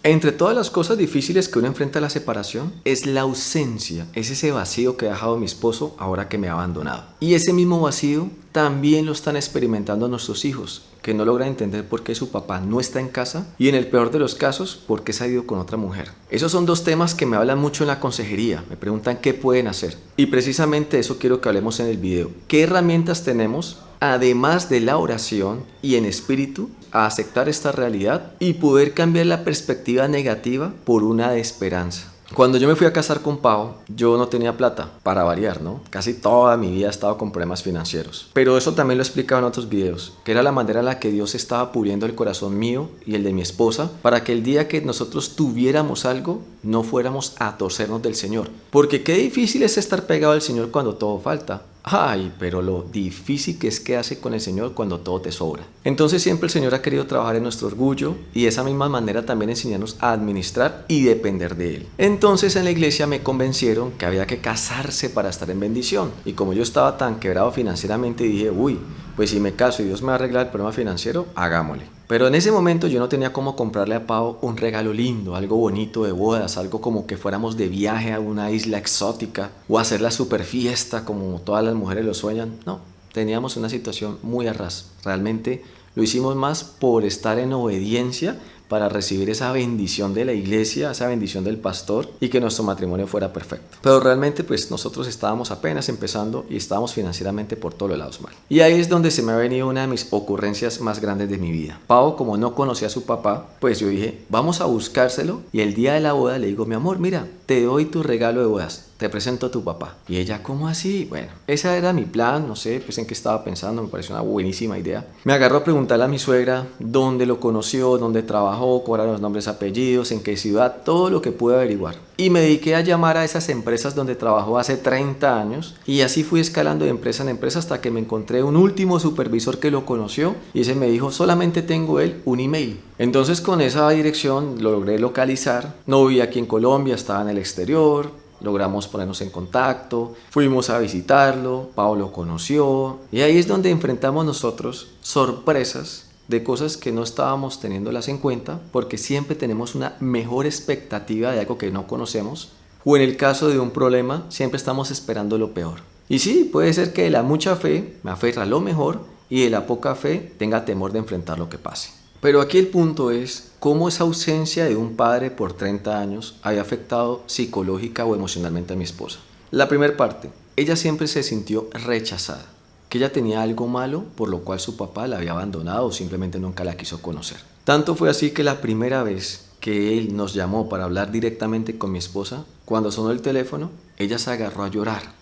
Entre todas las cosas difíciles que uno enfrenta a la separación es la ausencia, es ese vacío que ha dejado mi esposo ahora que me ha abandonado. Y ese mismo vacío también lo están experimentando nuestros hijos, que no logran entender por qué su papá no está en casa y en el peor de los casos, por qué se ha ido con otra mujer. Esos son dos temas que me hablan mucho en la consejería, me preguntan qué pueden hacer. Y precisamente eso quiero que hablemos en el video. ¿Qué herramientas tenemos, además de la oración y en espíritu, a aceptar esta realidad y poder cambiar la perspectiva negativa por una de esperanza? Cuando yo me fui a casar con Pau, yo no tenía plata, para variar, ¿no? Casi toda mi vida he estado con problemas financieros. Pero eso también lo he explicado en otros videos, que era la manera en la que Dios estaba puliendo el corazón mío y el de mi esposa, para que el día que nosotros tuviéramos algo, no fuéramos a torcernos del Señor. Porque qué difícil es estar pegado al Señor cuando todo falta. Ay, pero lo difícil que es quedarse con el Señor cuando todo te sobra. Entonces siempre el Señor ha querido trabajar en nuestro orgullo y de esa misma manera también enseñarnos a administrar y depender de Él. Entonces en la iglesia me convencieron que había que casarse para estar en bendición. Y como yo estaba tan quebrado financieramente, dije, uy, pues si me caso y Dios me va a arreglar el problema financiero, hagámosle. Pero en ese momento yo no tenía cómo comprarle a Pau un regalo lindo, algo bonito de bodas, algo como que fuéramos de viaje a una isla exótica o hacer la super fiesta como todas las mujeres lo sueñan. No, teníamos una situación muy a ras. Realmente lo hicimos más por estar en obediencia para recibir esa bendición de la iglesia, esa bendición del pastor y que nuestro matrimonio fuera perfecto. Pero realmente pues nosotros estábamos apenas empezando y estábamos financieramente por todos lados mal. Y ahí es donde se me ha venido una de mis ocurrencias más grandes de mi vida. Pau, como no conocía a su papá, pues yo dije, vamos a buscárselo, y el día de la boda le digo, mi amor, mira, te doy tu regalo de bodas. Te presento a tu papá. Y ella, ¿cómo así? Bueno, ese era mi plan, no sé, pues en qué estaba pensando, me pareció una buenísima idea. Me agarró a preguntarle a mi suegra dónde lo conoció, dónde trabajó, cuáles eran los nombres, apellidos, en qué ciudad, todo lo que pude averiguar. Y me dediqué a llamar a esas empresas donde trabajó hace 30 años y así fui escalando de empresa en empresa hasta que me encontré un último supervisor que lo conoció y ese me dijo, solamente tengo él un email. Entonces con esa dirección lo logré localizar, no vivía aquí en Colombia, estaba en el exterior. Logramos ponernos en contacto, fuimos a visitarlo, Pau lo conoció y ahí es donde enfrentamos nosotros sorpresas de cosas que no estábamos teniéndolas en cuenta porque siempre tenemos una mejor expectativa de algo que no conocemos o en el caso de un problema siempre estamos esperando lo peor. Y sí, puede ser que de la mucha fe me aferra a lo mejor y de la poca fe tenga temor de enfrentar lo que pase. Pero aquí el punto es cómo esa ausencia de un padre por 30 años había afectado psicológica o emocionalmente a mi esposa. La primera parte, ella siempre se sintió rechazada, que ella tenía algo malo por lo cual su papá la había abandonado o simplemente nunca la quiso conocer. Tanto fue así que la primera vez que él nos llamó para hablar directamente con mi esposa, cuando sonó el teléfono, ella se agarró a llorar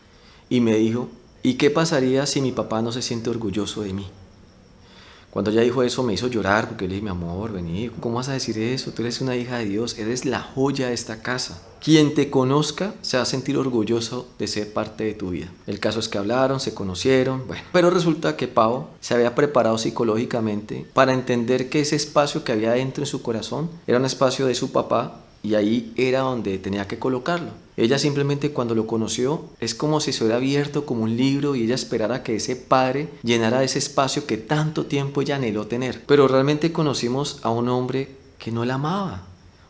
y me dijo, ¿y qué pasaría si mi papá no se siente orgulloso de mí? Cuando ella dijo eso me hizo llorar porque le dije, mi amor, vení, ¿cómo vas a decir eso? Tú eres una hija de Dios, eres la joya de esta casa. Quien te conozca se va a sentir orgulloso de ser parte de tu vida. El caso es que hablaron, se conocieron, bueno. Pero resulta que Pau se había preparado psicológicamente para entender que ese espacio que había dentro en su corazón era un espacio de su papá y ahí era donde tenía que colocarlo. Ella simplemente cuando lo conoció es como si se hubiera abierto como un libro y ella esperara que ese padre llenara ese espacio que tanto tiempo ella anheló tener. Pero realmente conocimos a un hombre que no la amaba,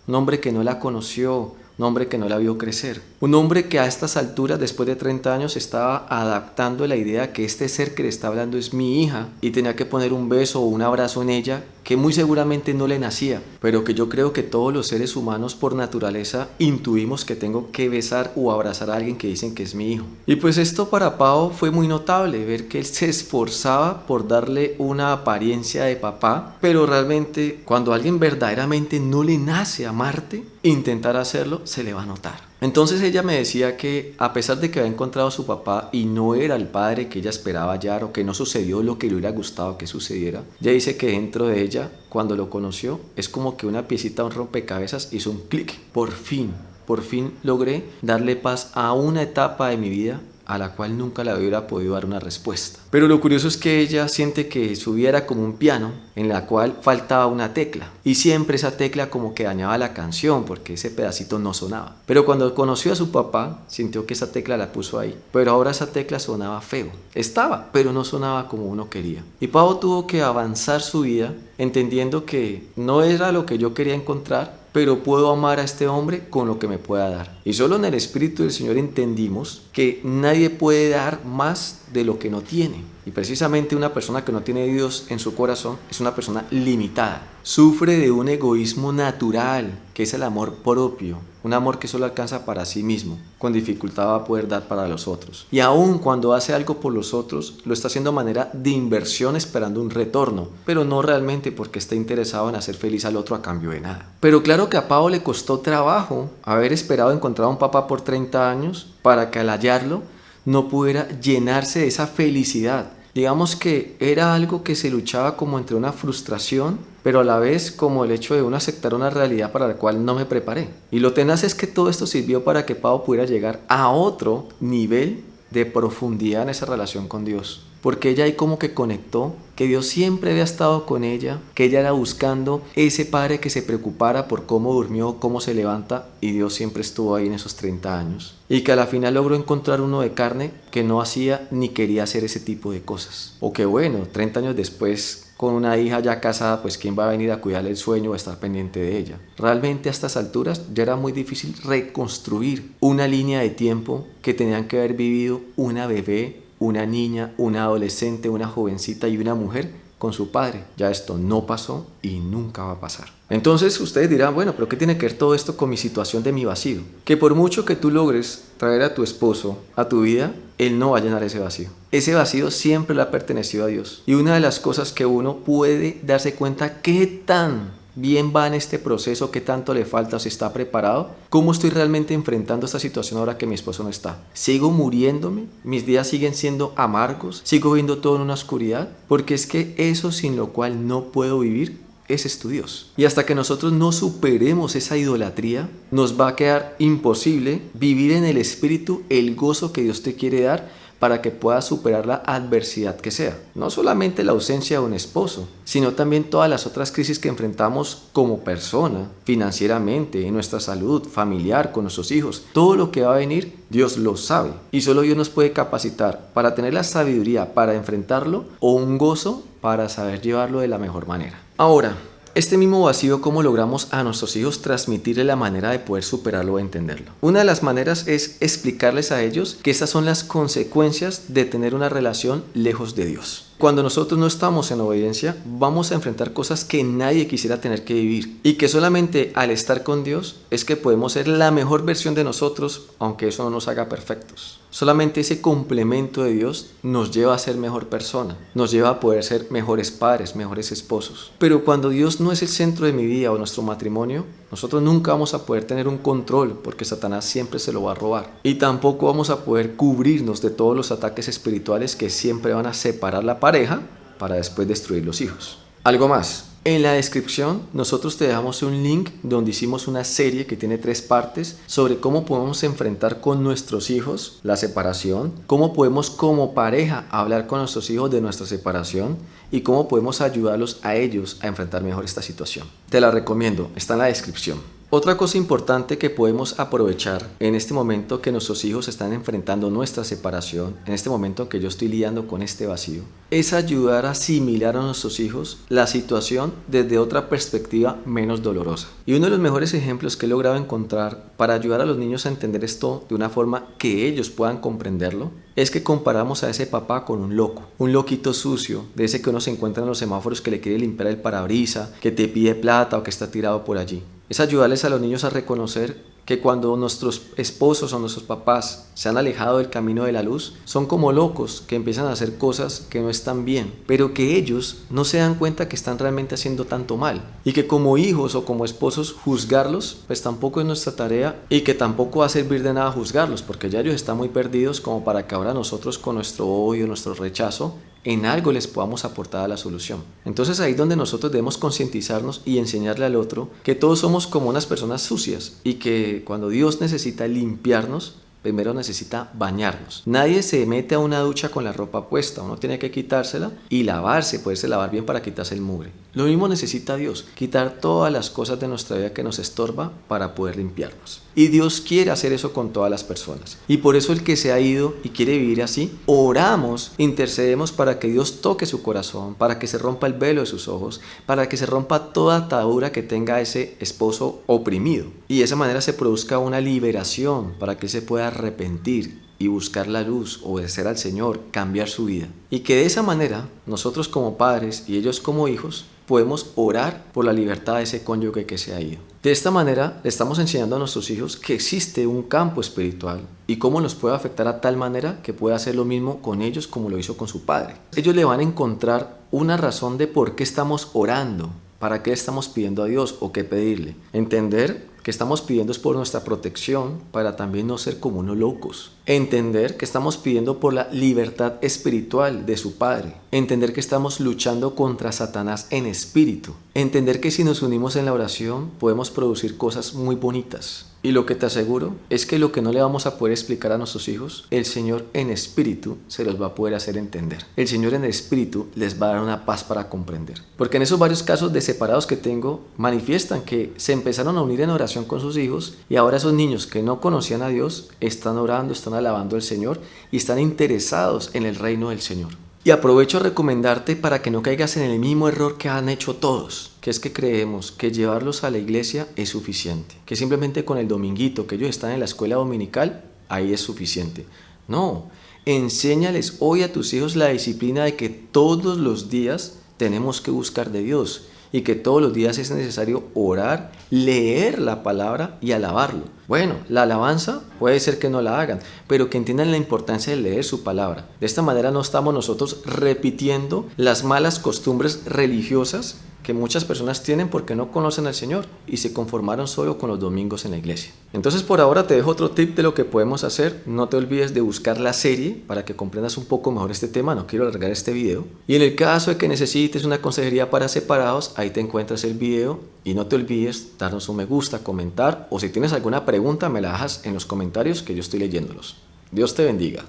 un hombre que no la conoció, un hombre que no la vio crecer, un hombre que a estas alturas, después de 30 años, estaba adaptando la idea que este ser que le está hablando es mi hija y tenía que poner un beso o un abrazo en ella que muy seguramente no le nacía, pero que yo creo que todos los seres humanos por naturaleza intuimos que tengo que besar o abrazar a alguien que dicen que es mi hijo. Y pues esto para Pau fue muy notable, ver que él se esforzaba por darle una apariencia de papá, pero realmente cuando a alguien verdaderamente no le nace amarte, intentar hacerlo se le va a notar. Entonces ella me decía que a pesar de que había encontrado a su papá y no era el padre que ella esperaba hallar o que no sucedió lo que le hubiera gustado que sucediera, ella dice que dentro de ella, cuando lo conoció, es como que una piecita, un rompecabezas hizo un clic. Por fin logré darle paz a una etapa de mi vida a la cual nunca le hubiera podido dar una respuesta. Pero lo curioso es que ella siente que su vida era como un piano en la cual faltaba una tecla y siempre esa tecla como que dañaba la canción porque ese pedacito no sonaba. Pero cuando conoció a su papá sintió que esa tecla la puso ahí, pero ahora esa tecla sonaba feo. Estaba, pero no sonaba como uno quería. Y Pau tuvo que avanzar su vida entendiendo que no era lo que yo quería encontrar, pero puedo amar a este hombre con lo que me pueda dar. Y solo en el Espíritu del Señor entendimos que nadie puede dar más de lo que no tiene. Y precisamente una persona que no tiene a Dios en su corazón es una persona limitada. Sufre de un egoísmo natural, que es el amor propio, un amor que solo alcanza para sí mismo, con dificultad va a poder dar para los otros. Y aun cuando hace algo por los otros, lo está haciendo a manera de inversión esperando un retorno, pero no realmente porque está interesado en hacer feliz al otro a cambio de nada. Pero claro que a Pablo le costó trabajo haber esperado encontrar a un papá por 30 años para que al hallarlo no pudiera llenarse de esa felicidad. Digamos que era algo que se luchaba como entre una frustración, pero a la vez como el hecho de uno aceptar una realidad para la cual no me preparé. Y lo tenaz es que todo esto sirvió para que Pablo pudiera llegar a otro nivel de profundidad en esa relación con Dios. Porque ella ahí como que conectó que Dios siempre había estado con ella, que ella era buscando ese padre que se preocupara por cómo durmió, cómo se levanta, y Dios siempre estuvo ahí en esos 30 años. Y que a la final logró encontrar uno de carne que no hacía ni quería hacer ese tipo de cosas. O que bueno, 30 años después, con una hija ya casada, pues ¿quién va a venir a cuidarle el sueño o a estar pendiente de ella? Realmente a estas alturas ya era muy difícil reconstruir una línea de tiempo que tenían que haber vivido una bebé, una niña, una adolescente, una jovencita y una mujer con su padre. Ya esto no pasó y nunca va a pasar. Entonces ustedes dirán, bueno, pero ¿qué tiene que ver todo esto con mi situación de mi vacío? Que por mucho que tú logres traer a tu esposo a tu vida, él no va a llenar ese vacío. Ese vacío siempre le ha pertenecido a Dios. Y una de las cosas que uno puede darse cuenta qué tan bien va en este proceso, qué tanto le falta, o si está preparado, cómo estoy realmente enfrentando esta situación ahora que mi esposo no está. ¿Sigo muriéndome? ¿Mis días siguen siendo amargos? ¿Sigo viendo todo en una oscuridad? Porque es que eso sin lo cual no puedo vivir, ese es tu Dios. Y hasta que nosotros no superemos esa idolatría, nos va a quedar imposible vivir en el Espíritu el gozo que Dios te quiere dar para que puedas superar la adversidad que sea. No solamente la ausencia de un esposo, sino también todas las otras crisis que enfrentamos como persona, financieramente, en nuestra salud, familiar, con nuestros hijos. Todo lo que va a venir, Dios lo sabe. Y solo Dios nos puede capacitar para tener la sabiduría para enfrentarlo o un gozo para saber llevarlo de la mejor manera. Ahora, este mismo vacío, ¿cómo logramos a nuestros hijos transmitirle la manera de poder superarlo o entenderlo? Una de las maneras es explicarles a ellos que estas son las consecuencias de tener una relación lejos de Dios. Cuando nosotros no estamos en obediencia, vamos a enfrentar cosas que nadie quisiera tener que vivir. Y que solamente al estar con Dios es que podemos ser la mejor versión de nosotros, aunque eso no nos haga perfectos. Solamente ese complemento de Dios nos lleva a ser mejor persona, nos lleva a poder ser mejores padres, mejores esposos. Pero cuando Dios no es el centro de mi vida o nuestro matrimonio, nosotros nunca vamos a poder tener un control porque Satanás siempre se lo va a robar. Y tampoco vamos a poder cubrirnos de todos los ataques espirituales que siempre van a separar la pareja para después destruir los hijos. Algo más. En la descripción nosotros te dejamos un link donde hicimos una serie que tiene 3 partes sobre cómo podemos enfrentar con nuestros hijos la separación, cómo podemos como pareja hablar con nuestros hijos de nuestra separación y cómo podemos ayudarlos a ellos a enfrentar mejor esta situación. Te la recomiendo, está en la descripción. Otra cosa importante que podemos aprovechar en este momento que nuestros hijos están enfrentando nuestra separación, en este momento que yo estoy lidiando con este vacío, es ayudar a asimilar a nuestros hijos la situación desde otra perspectiva menos dolorosa. Y uno de los mejores ejemplos que he logrado encontrar para ayudar a los niños a entender esto de una forma que ellos puedan comprenderlo, es que comparamos a ese papá con un loco, un loquito sucio, de ese que uno se encuentra en los semáforos que le quiere limpiar el parabrisas, que te pide plata o que está tirado por allí. Es ayudarles a los niños a reconocer que cuando nuestros esposos o nuestros papás se han alejado del camino de la luz, son como locos que empiezan a hacer cosas que no están bien, pero que ellos no se dan cuenta que están realmente haciendo tanto mal. Y que como hijos o como esposos juzgarlos, pues tampoco es nuestra tarea y que tampoco va a servir de nada juzgarlos, porque ya ellos están muy perdidos como para que ahora nosotros con nuestro odio, nuestro rechazo, en algo les podamos aportar a la solución. Entonces ahí es donde nosotros debemos concientizarnos y enseñarle al otro que todos somos como unas personas sucias y que cuando Dios necesita limpiarnos, primero necesita bañarnos. Nadie se mete a una ducha con la ropa puesta, uno tiene que quitársela y lavarse, poderse lavar bien para quitarse el mugre. Lo mismo necesita Dios, quitar todas las cosas de nuestra vida que nos estorba para poder limpiarnos. Y Dios quiere hacer eso con todas las personas. Y por eso el que se ha ido y quiere vivir así, oramos, intercedemos para que Dios toque su corazón, para que se rompa el velo de sus ojos, para que se rompa toda atadura que tenga ese esposo oprimido. Y de esa manera se produzca una liberación para que él se pueda arrepentir y buscar la luz, obedecer al Señor, cambiar su vida. Y que de esa manera, nosotros como padres y ellos como hijos, podemos orar por la libertad de ese cónyuge que se ha ido. De esta manera, le estamos enseñando a nuestros hijos que existe un campo espiritual y cómo nos puede afectar a tal manera que pueda hacer lo mismo con ellos como lo hizo con su padre. Ellos le van a encontrar una razón de por qué estamos orando, para qué estamos pidiendo a Dios o qué pedirle. Entender que estamos pidiendo es por nuestra protección para también no ser como unos locos. Entender que estamos pidiendo por la libertad espiritual de su Padre. Entender que estamos luchando contra Satanás en espíritu. Entender que si nos unimos en la oración podemos producir cosas muy bonitas. Y lo que te aseguro es que lo que no le vamos a poder explicar a nuestros hijos, el Señor en espíritu se los va a poder hacer entender. El Señor en espíritu les va a dar una paz para comprender. Porque en esos varios casos de separados que tengo, manifiestan que se empezaron a unir en oración con sus hijos y ahora esos niños que no conocían a Dios están orando, están alabando al Señor y están interesados en el reino del Señor. Y aprovecho a recomendarte para que no caigas en el mismo error que han hecho todos, que es que creemos que llevarlos a la iglesia es suficiente, que simplemente con el dominguito que ellos están en la escuela dominical, ahí es suficiente. No, enséñales hoy a tus hijos la disciplina de que todos los días tenemos que buscar de Dios y que todos los días es necesario orar, leer la palabra y alabarlo. Bueno, la alabanza puede ser que no la hagan, pero que entiendan la importancia de leer su palabra. De esta manera no estamos nosotros repitiendo las malas costumbres religiosas que muchas personas tienen porque no conocen al Señor y se conformaron solo con los domingos en la iglesia. Entonces por ahora te dejo otro tip de lo que podemos hacer. No te olvides de buscar la serie para que comprendas un poco mejor este tema. No quiero alargar este video. Y en el caso de que necesites una consejería para separados, ahí te encuentras el video. Y no te olvides darnos un me gusta, comentar o si tienes alguna pregunta me la dejas en los comentarios que yo estoy leyéndolos. Dios te bendiga.